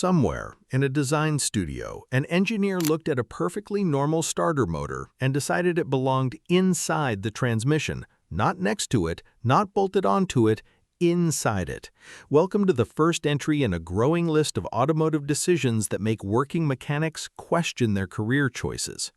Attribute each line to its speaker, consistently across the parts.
Speaker 1: Somewhere, in a design studio, an engineer looked at a perfectly normal starter motor and decided it belonged inside the transmission, not next to it, not bolted onto it, inside it. Welcome to the first entry in a growing list of automotive decisions that make working mechanics question their career choices.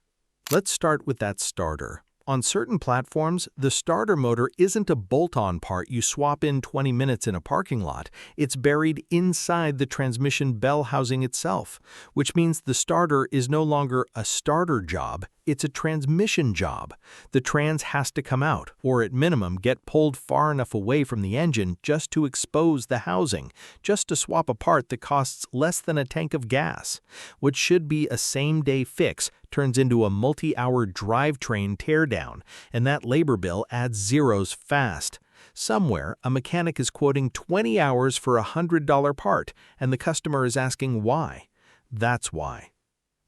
Speaker 1: Let's start with that starter. On certain platforms, the starter motor isn't a bolt-on part you swap in 20 minutes in a parking lot. It's buried inside the transmission bell housing itself, which means the starter is no longer a starter job, it's a transmission job. The trans has to come out, or at minimum get pulled far enough away from the engine just to expose the housing, just to swap a part that costs less than a tank of gas. What should be a same-day fix turns into a multi-hour drivetrain teardown, and that labor bill adds zeros fast. Somewhere, a mechanic is quoting 20 hours for a $100 part, and the customer is asking why. That's why.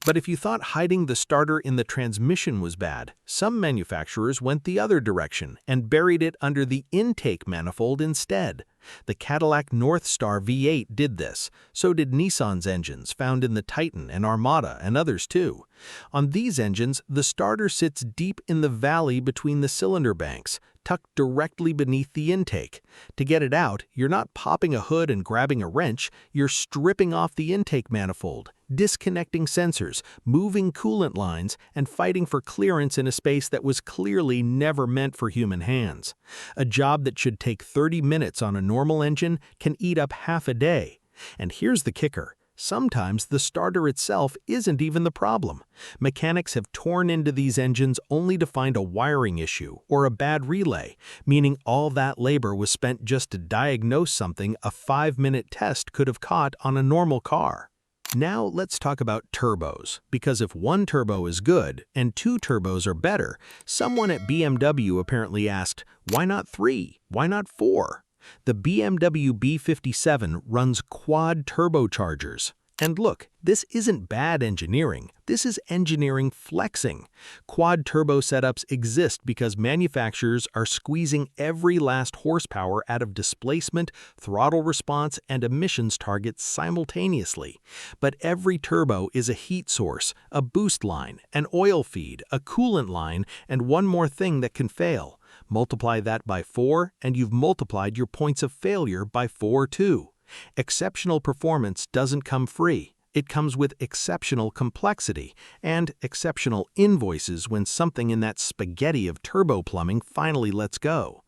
Speaker 1: But if you thought hiding the starter in the transmission was bad, some manufacturers went the other direction and buried it under the intake manifold instead. The Cadillac Northstar V8 did this. So did Nissan's engines, found in the Titan and Armada and others too. On these engines, the starter sits deep in the valley between the cylinder banks, tucked directly beneath the intake. To get it out, you're not popping a hood and grabbing a wrench, you're stripping off the intake manifold, disconnecting sensors, moving coolant lines, and fighting for clearance in a space that was clearly never meant for human hands. A job that should take 30 minutes on a normal engine can eat up half a day. And here's the kicker. Sometimes the starter itself isn't even the problem. Mechanics have torn into these engines only to find a wiring issue or a bad relay, meaning all that labor was spent just to diagnose something a 5-minute test could have caught on a normal car. Now let's talk about turbos, because if one turbo is good and 2 turbos are better, someone at BMW apparently asked, why not 3? Why not 4? The BMW B57 runs quad turbochargers. And look, this isn't bad engineering, this is engineering flexing. Quad turbo setups exist because manufacturers are squeezing every last horsepower out of displacement, throttle response, and emissions targets simultaneously. But every turbo is a heat source, a boost line, an oil feed, a coolant line, and one more thing that can fail. Multiply that by 4, and you've multiplied your points of failure by 4 too. Exceptional performance doesn't come free. It comes with exceptional complexity and exceptional invoices when something in that spaghetti of turbo plumbing finally lets go.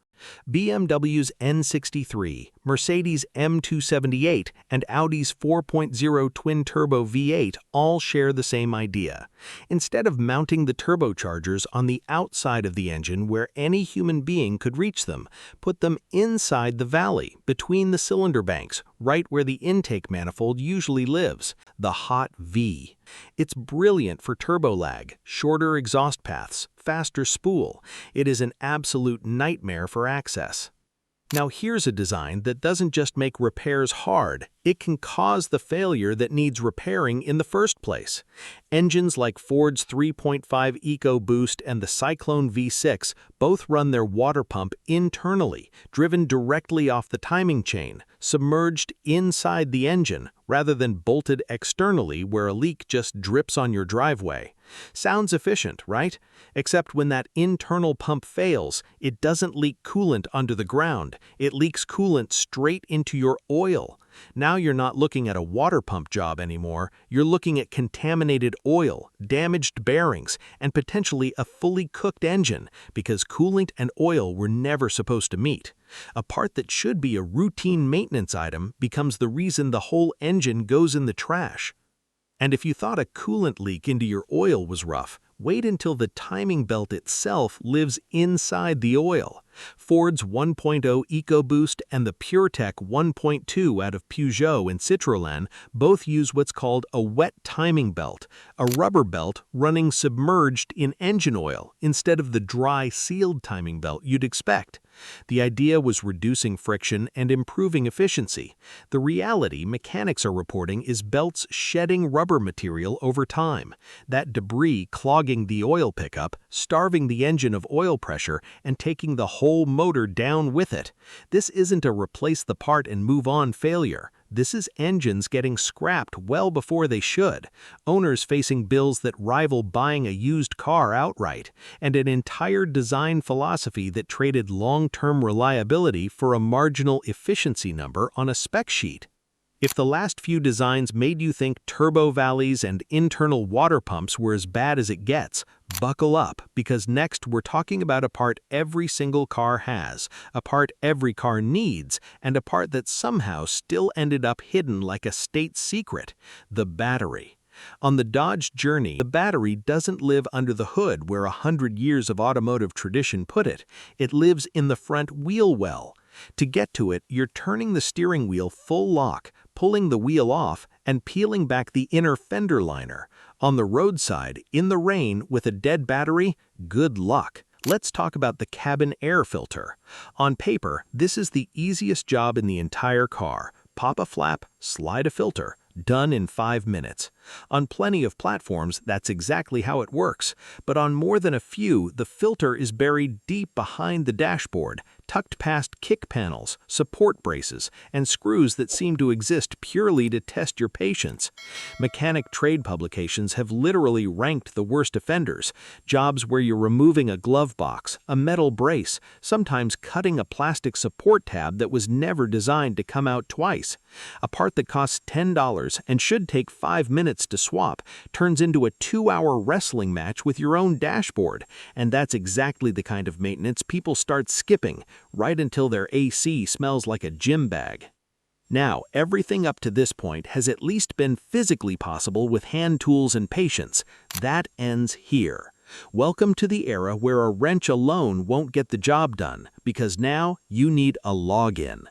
Speaker 1: BMW's N63, Mercedes' M278, and Audi's 4.0 twin-turbo V8 all share the same idea. Instead of mounting the turbochargers on the outside of the engine where any human being could reach them, put them inside the valley, between the cylinder banks, right where the intake manifold usually lives, the hot V. It's brilliant for turbo lag, shorter exhaust paths, faster spool. It is an absolute nightmare for access. Now here's a design that doesn't just make repairs hard, it can cause the failure that needs repairing in the first place. Engines like Ford's 3.5 EcoBoost and the Cyclone V6 both run their water pump internally, driven directly off the timing chain, submerged inside the engine, rather than bolted externally where a leak just drips on your driveway. Sounds efficient, right? Except when that internal pump fails, it doesn't leak coolant under the ground. It leaks coolant straight into your oil. Now you're not looking at a water pump job anymore. You're looking at contaminated oil, damaged bearings, and potentially a fully cooked engine because coolant and oil were never supposed to meet. A part that should be a routine maintenance item becomes the reason the whole engine goes in the trash. And if you thought a coolant leak into your oil was rough, wait until the timing belt itself lives inside the oil. Ford's 1.0 EcoBoost and the PureTech 1.2 out of Peugeot and Citroën both use what's called a wet timing belt, a rubber belt running submerged in engine oil instead of the dry sealed timing belt you'd expect. The idea was reducing friction and improving efficiency. The reality mechanics are reporting is belts shedding rubber material over time, that debris clogging the oil pickup, starving the engine of oil pressure, and taking the whole motor down with it. This isn't a replace the part and move on failure. This is engines getting scrapped well before they should, owners facing bills that rival buying a used car outright, and an entire design philosophy that traded long-term reliability for a marginal efficiency number on a spec sheet. If the last few designs made you think turbo valleys and internal water pumps were as bad as it gets, buckle up, because next we're talking about a part every single car has, a part every car needs, and a part that somehow still ended up hidden like a state secret: the battery. On the Dodge journey, the battery doesn't live under the hood where 100 years of automotive tradition put it. It lives in the front wheel well. To get to it, you're turning the steering wheel full lock, pulling the wheel off, and peeling back the inner fender liner. On the roadside, in the rain, with a dead battery, good luck. Let's talk about the cabin air filter. On paper, this is the easiest job in the entire car. Pop a flap, slide a filter. Done in 5 minutes. On plenty of platforms, that's exactly how it works. But on more than a few, the filter is buried deep behind the dashboard, tucked past kick panels, support braces, and screws that seem to exist purely to test your patience. Mechanic trade publications have literally ranked the worst offenders, jobs where you're removing a glove box, a metal brace, sometimes cutting a plastic support tab that was never designed to come out twice. A part that costs $10 and should take 5 minutes to swap turns into a 2-hour wrestling match with your own dashboard, and that's exactly the kind of maintenance people start skipping, right until their AC smells like a gym bag. Now, everything up to this point has at least been physically possible with hand tools and patience. That ends here. Welcome to the era where a wrench alone won't get the job done, because now you need a login.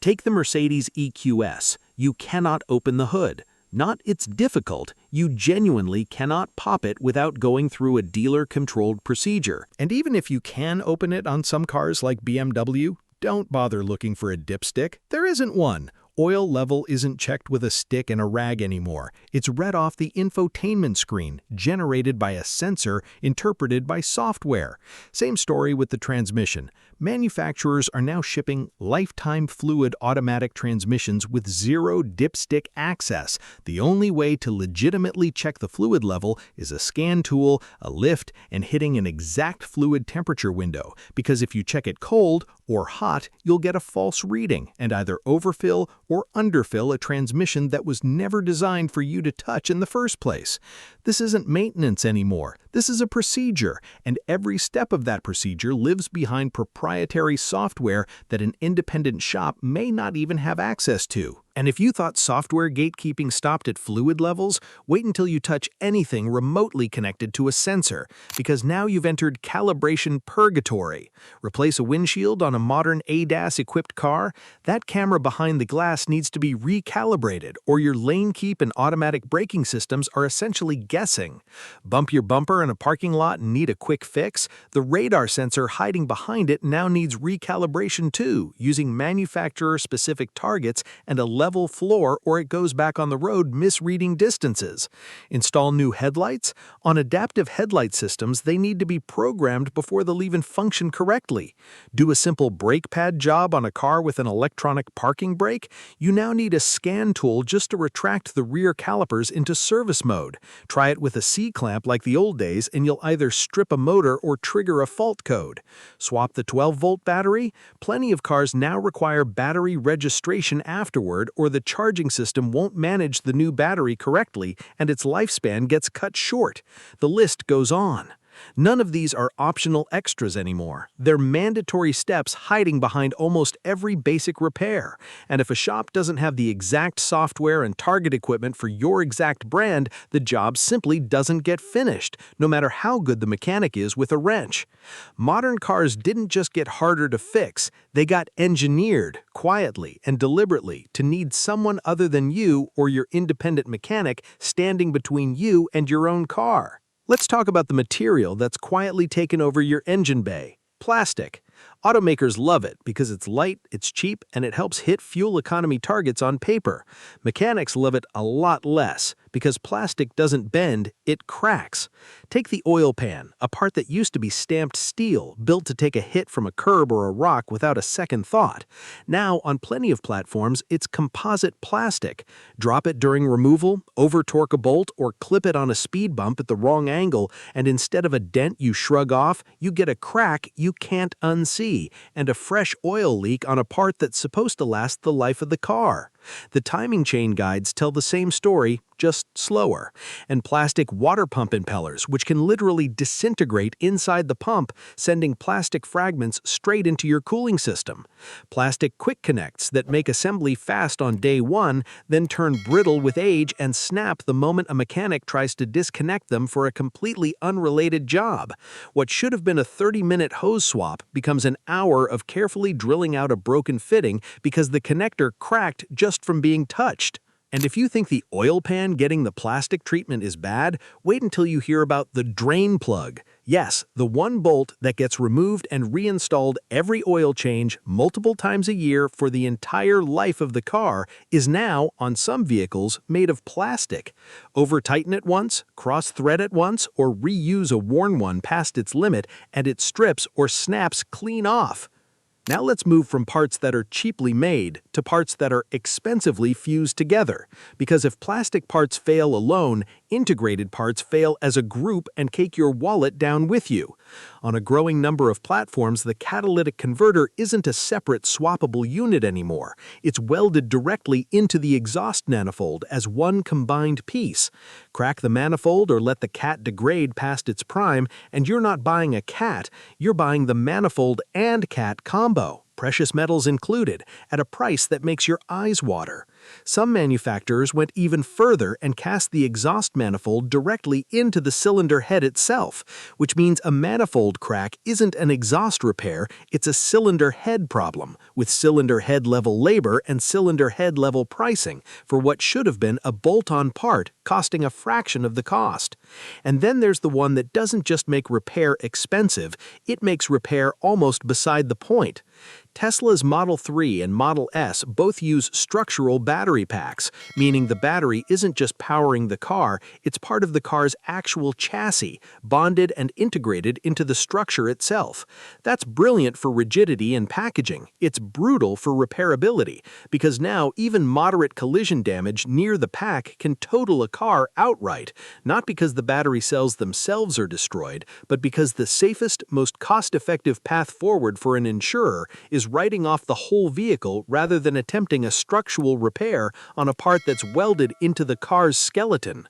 Speaker 1: Take the Mercedes EQS. You cannot open the hood. Not it's difficult, you genuinely cannot pop it without going through a dealer-controlled procedure. And even if you can open it on some cars like BMW, don't bother looking for a dipstick. There isn't one. Oil level isn't checked with a stick and a rag anymore. It's read off the infotainment screen, generated by a sensor interpreted by software. Same story with the transmission. Manufacturers are now shipping lifetime fluid automatic transmissions with zero dipstick access. The only way to legitimately check the fluid level is a scan tool, a lift, and hitting an exact fluid temperature window, because if you check it cold or hot, you'll get a false reading and either overfill or underfill a transmission that was never designed for you to touch in the first place. This isn't maintenance anymore. This is a procedure, and every step of that procedure lives behind proprietary software that an independent shop may not even have access to. And if you thought software gatekeeping stopped at fluid levels, wait until you touch anything remotely connected to a sensor, because now you've entered calibration purgatory. Replace a windshield on a modern ADAS-equipped car? That camera behind the glass needs to be recalibrated, or your lane keep and automatic braking systems are essentially guessing. Bump your bumper in a parking lot and need a quick fix? The radar sensor hiding behind it now needs recalibration too, using manufacturer-specific targets and a level floor, or it goes back on the road misreading distances. Install new headlights? On adaptive headlight systems, they need to be programmed before they'll even function correctly. Do a simple brake pad job on a car with an electronic parking brake? You now need a scan tool just to retract the rear calipers into service mode. Try it with a C-clamp like the old days and you'll either strip a motor or trigger a fault code. Swap the 12-volt battery? Plenty of cars now require battery registration afterward, or the charging system won't manage the new battery correctly and its lifespan gets cut short. The list goes on. None of these are optional extras anymore. They're mandatory steps hiding behind almost every basic repair. And if a shop doesn't have the exact software and target equipment for your exact brand, the job simply doesn't get finished, no matter how good the mechanic is with a wrench. Modern cars didn't just get harder to fix, they got engineered, quietly and deliberately, to need someone other than you or your independent mechanic standing between you and your own car. Let's talk about the material that's quietly taken over your engine bay: plastic. Automakers love it because it's light, it's cheap, and it helps hit fuel economy targets on paper. Mechanics love it a lot less because plastic doesn't bend, it cracks. Take the oil pan, a part that used to be stamped steel, built to take a hit from a curb or a rock without a second thought. Now, on plenty of platforms, it's composite plastic. Drop it during removal, over-torque a bolt, or clip it on a speed bump at the wrong angle, and instead of a dent you shrug off, you get a crack you can't unsee, and a fresh oil leak on a part that's supposed to last the life of the car. The timing chain guides tell the same story, just slower. And plastic water pump impellers, which can literally disintegrate inside the pump, sending plastic fragments straight into your cooling system. Plastic quick connects that make assembly fast on day one, then turn brittle with age and snap the moment a mechanic tries to disconnect them for a completely unrelated job. What should have been a 30-minute hose swap becomes an hour of carefully drilling out a broken fitting because the connector cracked just from being touched. And if you think the oil pan getting the plastic treatment is bad, wait until you hear about the drain plug. Yes, the one bolt that gets removed and reinstalled every oil change multiple times a year for the entire life of the car is now, on some vehicles, made of plastic. Over-tighten it once, cross-thread it once, or reuse a worn one past its limit, and it strips or snaps clean off. Now let's move from parts that are cheaply made to parts that are expensively fused together, because if plastic parts fail alone, integrated parts fail as a group and take your wallet down with you. On a growing number of platforms, the catalytic converter isn't a separate swappable unit anymore. It's welded directly into the exhaust manifold as one combined piece. Crack the manifold or let the cat degrade past its prime, and you're not buying a cat, you're buying the manifold and cat combo. Precious metals included, at a price that makes your eyes water. Some manufacturers went even further and cast the exhaust manifold directly into the cylinder head itself, which means a manifold crack isn't an exhaust repair, it's a cylinder head problem, with cylinder head level labor and cylinder head level pricing for what should have been a bolt-on part costing a fraction of the cost. And then there's the one that doesn't just make repair expensive, it makes repair almost beside the point. Tesla's Model 3 and Model S both use structural battery packs, meaning the battery isn't just powering the car, it's part of the car's actual chassis, bonded and integrated into the structure itself. That's brilliant for rigidity and packaging. It's brutal for repairability, because now even moderate collision damage near the pack can total a car outright, not because the battery cells themselves are destroyed, but because the safest, most cost-effective path forward for an insurer is writing off the whole vehicle rather than attempting a structural repair on a part that's welded into the car's skeleton.